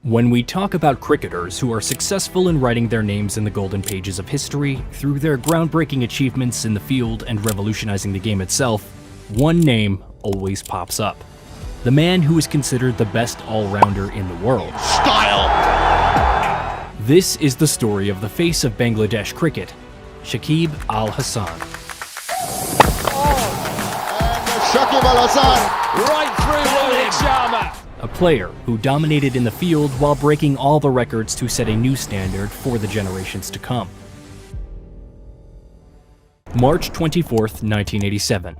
When we talk about cricketers who are successful in writing their names in the golden pages of history through their groundbreaking achievements in the field and revolutionizing the game itself, one name always pops up. The man who is considered the best all-rounder in the world. Style! This is the story of the face of Bangladesh cricket, Shakib Al Hasan. And Shakib Al Hasan right through Rohit Sharma. A player who dominated in the field while breaking all the records to set a new standard for the generations to come. March 24th, 1987.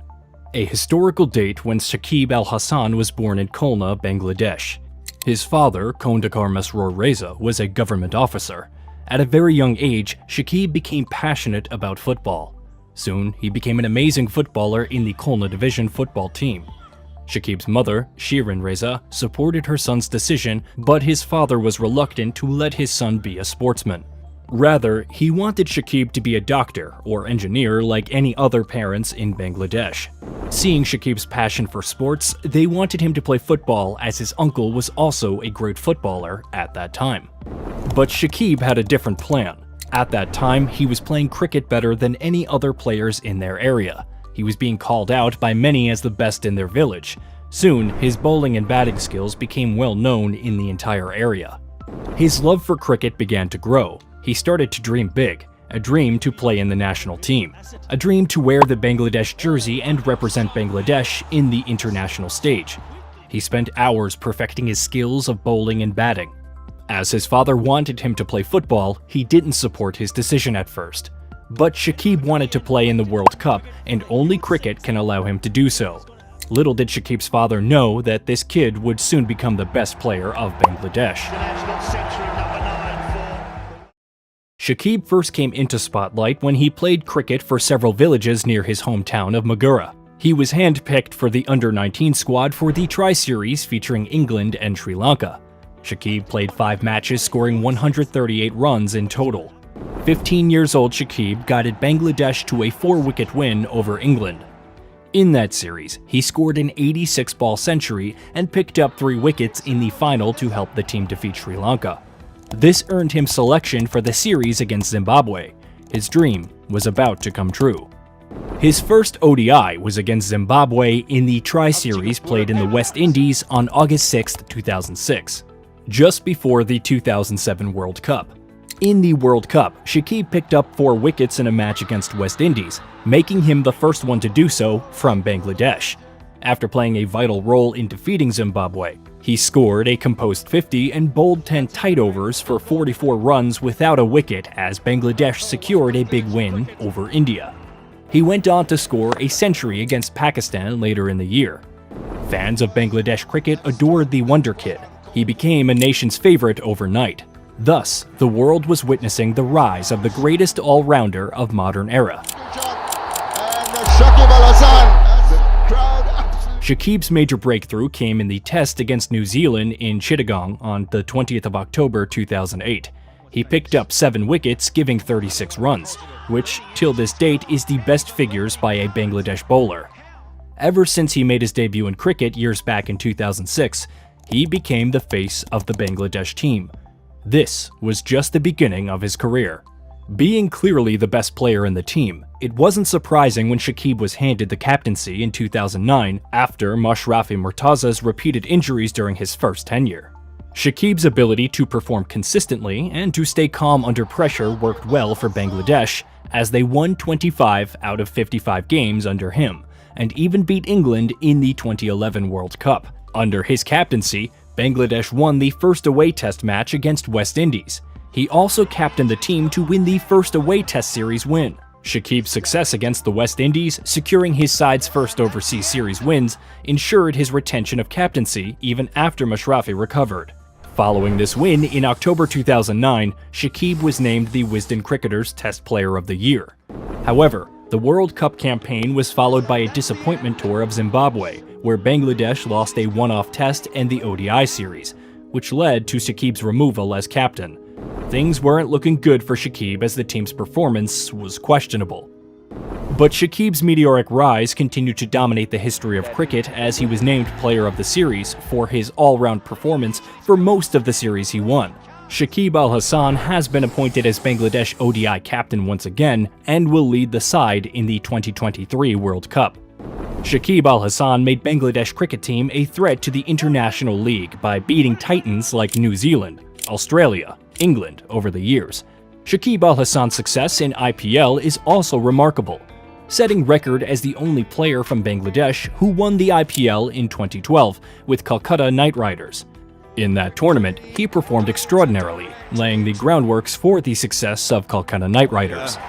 A historical date when Shakib Al Hasan was born in Khulna, Bangladesh. His father, Kondakar Masroor Reza, was a government officer. At a very young age, Shakib became passionate about football. Soon, he became an amazing footballer in the Khulna division football team. Shakib's mother, Shirin Reza, supported her son's decision, but his father was reluctant to let his son be a sportsman. Rather, he wanted Shakib to be a doctor or engineer like any other parents in Bangladesh. Seeing Shakib's passion for sports, they wanted him to play football as his uncle was also a great footballer at that time. But Shakib had a different plan. At that time, he was playing cricket better than any other players in their area. He was being called out by many as the best in their village. Soon, his bowling and batting skills became well known in the entire area. His love for cricket began to grow. He started to dream big, a dream to play in the national team, a dream to wear the Bangladesh jersey and represent Bangladesh in the international stage. He spent hours perfecting his skills of bowling and batting. As his father wanted him to play football, he didn't support his decision at first. But Shakib wanted to play in the World Cup, and only cricket can allow him to do so. Little did Shakib's father know that this kid would soon become the best player of Bangladesh. Shakib first came into spotlight when he played cricket for several villages near his hometown of Magura. He was handpicked for the under-19 squad for the Tri-Series featuring England and Sri Lanka. Shakib played 5 matches, scoring 138 runs in total. 15 years old Shakib guided Bangladesh to a 4-wicket win over England. In that series, he scored an 86-ball century and picked up 3 wickets in the final to help the team defeat Sri Lanka. This earned him selection for the series against Zimbabwe. His dream was about to come true. His first ODI was against Zimbabwe in the Tri-Series played in the West Indies on August 6, 2006, just before the 2007 World Cup. In the World Cup, Shakib picked up 4 wickets in a match against West Indies, making him the first one to do so from Bangladesh. After playing a vital role in defeating Zimbabwe, he scored a composed 50 and bowled 10 tight overs for 44 runs without a wicket as Bangladesh secured a big win over India. He went on to score a century against Pakistan later in the year. Fans of Bangladesh cricket adored the Wonder Kid. He became a nation's favorite overnight. Thus, the world was witnessing the rise of the greatest all-rounder of modern era. Shakib's major breakthrough came in the test against New Zealand in Chittagong on the 20th of October 2008. He picked up 7 wickets, giving 36 runs, which, till this date, is the best figures by a Bangladesh bowler. Ever since he made his debut in cricket years back in 2006, he became the face of the Bangladesh team. This was just the beginning of his career. Being clearly the best player in the team, it wasn't surprising when Shakib was handed the captaincy in 2009 after Mashrafi Murtaza's repeated injuries during his first tenure. Shakib's ability to perform consistently and to stay calm under pressure worked well for Bangladesh, as they won 25 out of 55 games under him, and even beat England in the 2011 World Cup. Under his captaincy, Bangladesh won the first away test match against West Indies. He also captained the team to win the first away test series win. Shakib's success against the West Indies, securing his side's first overseas series wins, ensured his retention of captaincy even after Mashrafi recovered. Following this win in October 2009, Shakib was named the Wisden Cricketers Test Player of the Year. However, the World Cup campaign was followed by a disappointment tour of Zimbabwe, where Bangladesh lost a one-off test and the ODI series, which led to Shakib's removal as captain. Things weren't looking good for Shakib as the team's performance was questionable. But Shakib's meteoric rise continued to dominate the history of cricket as he was named Player of the Series for his all-round performance for most of the series he won. Shakib Al Hasan has been appointed as Bangladesh ODI captain once again and will lead the side in the 2023 World Cup. Shakib Al Hasan made Bangladesh cricket team a threat to the International League by beating titans like New Zealand, Australia, England over the years. Shakib Al Hasan's success in IPL is also remarkable, setting record as the only player from Bangladesh who won the IPL in 2012 with Calcutta Knight Riders. In that tournament, he performed extraordinarily, laying the groundworks for the success of Calcutta Knight Riders.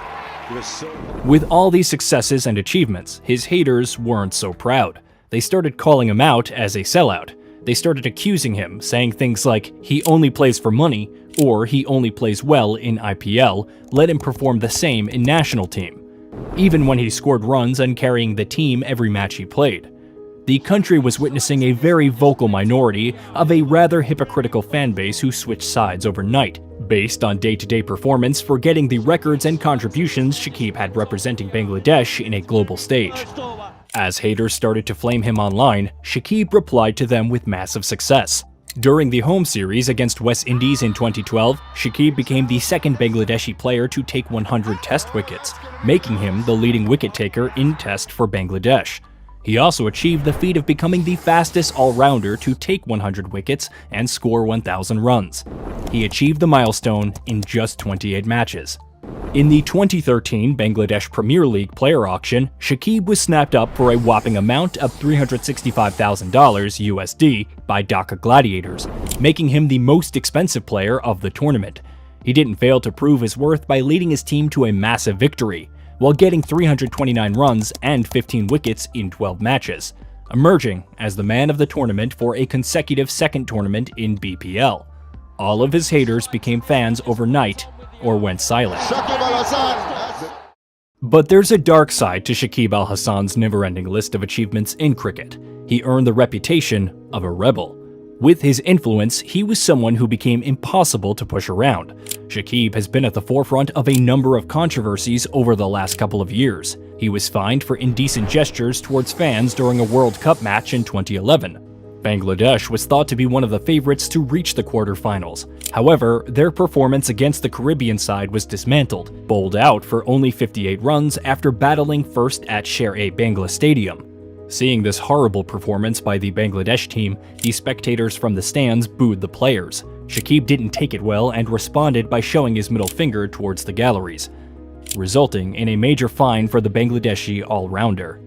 With all these successes and achievements, his haters weren't so proud. They started calling him out as a sellout. They started accusing him, saying things like, he only plays for money, or he only plays well in IPL, let him perform the same in national team, even when he scored runs and carrying the team every match he played. The country was witnessing a very vocal minority of a rather hypocritical fanbase who switched sides overnight, based on day-to-day performance, forgetting the records and contributions Shakib had representing Bangladesh in a global stage. As haters started to flame him online, Shakib replied to them with massive success. During the home series against West Indies in 2012, Shakib became the second Bangladeshi player to take 100 test wickets, making him the leading wicket taker in test for Bangladesh. He also achieved the feat of becoming the fastest all-rounder to take 100 wickets and score 1,000 runs. He achieved the milestone in just 28 matches. In the 2013 Bangladesh Premier League player auction, Shakib was snapped up for a whopping amount of $365,000 USD by Dhaka Gladiators, making him the most expensive player of the tournament. He didn't fail to prove his worth by leading his team to a massive victory, while getting 329 runs and 15 wickets in 12 matches, emerging as the man of the tournament for a consecutive second tournament in BPL. All of his haters became fans overnight or went silent. But there's a dark side to Shakib Al Hasan's never-ending list of achievements in cricket. He earned the reputation of a rebel. With his influence, he was someone who became impossible to push around. Shakib has been at the forefront of a number of controversies over the last couple of years. He was fined for indecent gestures towards fans during a World Cup match in 2011. Bangladesh was thought to be one of the favorites to reach the quarterfinals. However, their performance against the Caribbean side was dismantled, bowled out for only 58 runs after battling first at Sher-e-Bangla Stadium. Seeing this horrible performance by the Bangladesh team, the spectators from the stands booed the players. Shakib didn't take it well and responded by showing his middle finger towards the galleries, resulting in a major fine for the Bangladeshi all-rounder.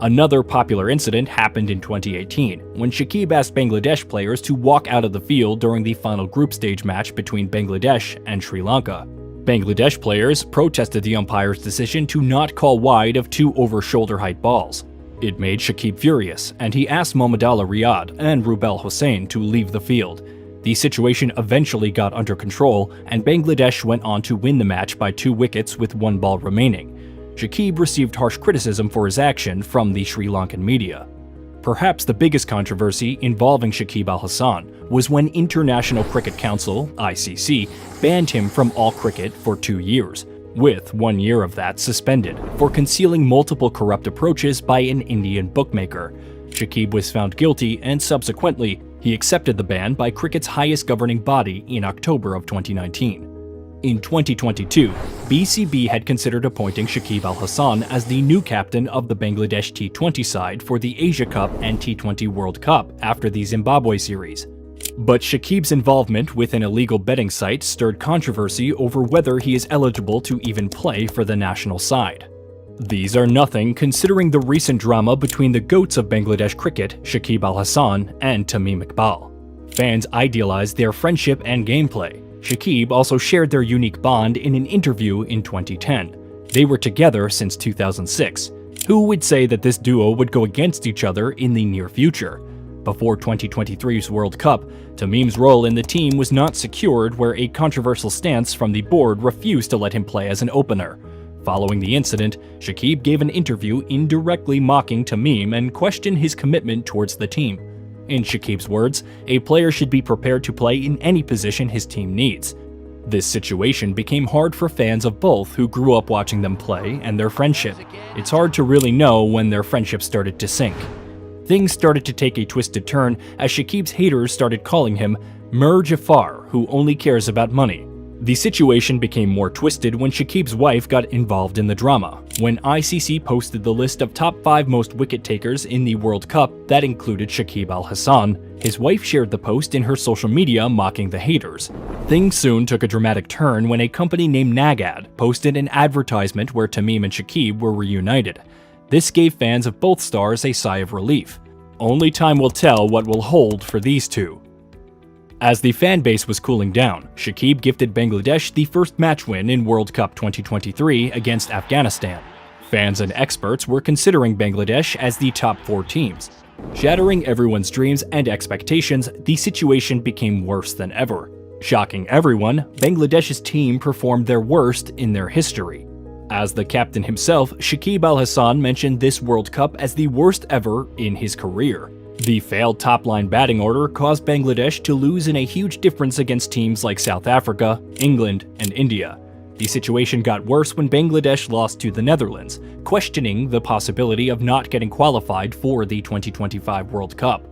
Another popular incident happened in 2018, when Shakib asked Bangladesh players to walk out of the field during the final group stage match between Bangladesh and Sri Lanka. Bangladesh players protested the umpire's decision to not call wide of 2 over-shoulder height balls. It made Shakib furious, and he asked Mohammedullah Riyad and Rubel Hossain to leave the field. The situation eventually got under control, and Bangladesh went on to win the match by 2 wickets with 1 ball remaining. Shakib received harsh criticism for his action from the Sri Lankan media. Perhaps the biggest controversy involving Shakib Al Hasan was when International Cricket Council (ICC) banned him from all cricket for 2 years, with 1 year of that suspended, for concealing multiple corrupt approaches by an Indian bookmaker. Shakib was found guilty, and subsequently, he accepted the ban by cricket's highest governing body in October of 2019. In 2022, BCB had considered appointing Shakib Al Hasan as the new captain of the Bangladesh T20 side for the Asia Cup and T20 World Cup after the Zimbabwe series. But Shakib's involvement with an illegal betting site stirred controversy over whether he is eligible to even play for the national side. These are nothing considering the recent drama between the GOATs of Bangladesh cricket, Shakib Al Hasan and Tamim Iqbal. Fans idealized their friendship and gameplay. Shakib also shared their unique bond in an interview in 2010. They were together since 2006. Who would say that this duo would go against each other in the near future? Before 2023's World Cup, Tamim's role in the team was not secured, where a controversial stance from the board refused to let him play as an opener. Following the incident, Shakib gave an interview indirectly mocking Tamim and questioned his commitment towards the team. In Shakib's words, a player should be prepared to play in any position his team needs. This situation became hard for fans of both who grew up watching them play and their friendship. It's hard to really know when their friendship started to sink. Things started to take a twisted turn as Shakib's haters started calling him Mir Jafar, who only cares about money. The situation became more twisted when Shakib's wife got involved in the drama. When ICC posted the list of top 5 most wicket takers in the World Cup that included Shakib Al Hasan, his wife shared the post in her social media mocking the haters. Things soon took a dramatic turn when a company named Nagad posted an advertisement where Tamim and Shakib were reunited. This gave fans of both stars a sigh of relief. Only time will tell what will hold for these two. As the fan base was cooling down, Shakib gifted Bangladesh the first match win in World Cup 2023 against Afghanistan. Fans and experts were considering Bangladesh as the top 4 teams. Shattering everyone's dreams and expectations, the situation became worse than ever. Shocking everyone, Bangladesh's team performed their worst in their history. As the captain himself, Shakib Al Hasan mentioned this World Cup as the worst ever in his career. The failed top-line batting order caused Bangladesh to lose in a huge difference against teams like South Africa, England, and India. The situation got worse when Bangladesh lost to the Netherlands, questioning the possibility of not getting qualified for the 2025 World Cup.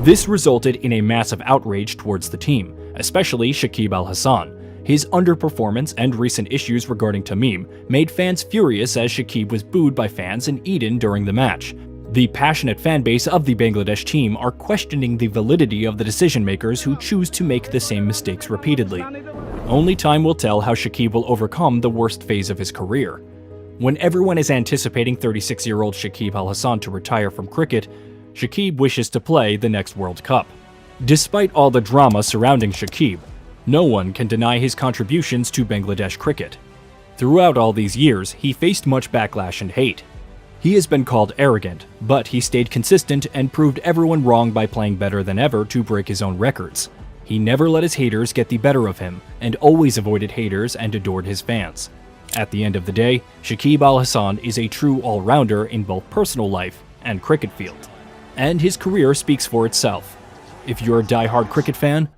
This resulted in a massive outrage towards the team, especially Shakib Al Hasan. His underperformance and recent issues regarding Tamim made fans furious as Shakib was booed by fans in Eden during the match. The passionate fan base of the Bangladesh team are questioning the validity of the decision-makers who choose to make the same mistakes repeatedly. Only time will tell how Shakib will overcome the worst phase of his career. When everyone is anticipating 36-year-old Shakib Al Hasan to retire from cricket, Shakib wishes to play the next World Cup. Despite all the drama surrounding Shakib, no one can deny his contributions to Bangladesh cricket. Throughout all these years, he faced much backlash and hate. He has been called arrogant, but he stayed consistent and proved everyone wrong by playing better than ever to break his own records. He never let his haters get the better of him, and always avoided haters and adored his fans. At the end of the day, Shakib Al Hasan is a true all-rounder in both personal life and cricket field. And his career speaks for itself. If you're a die-hard cricket fan,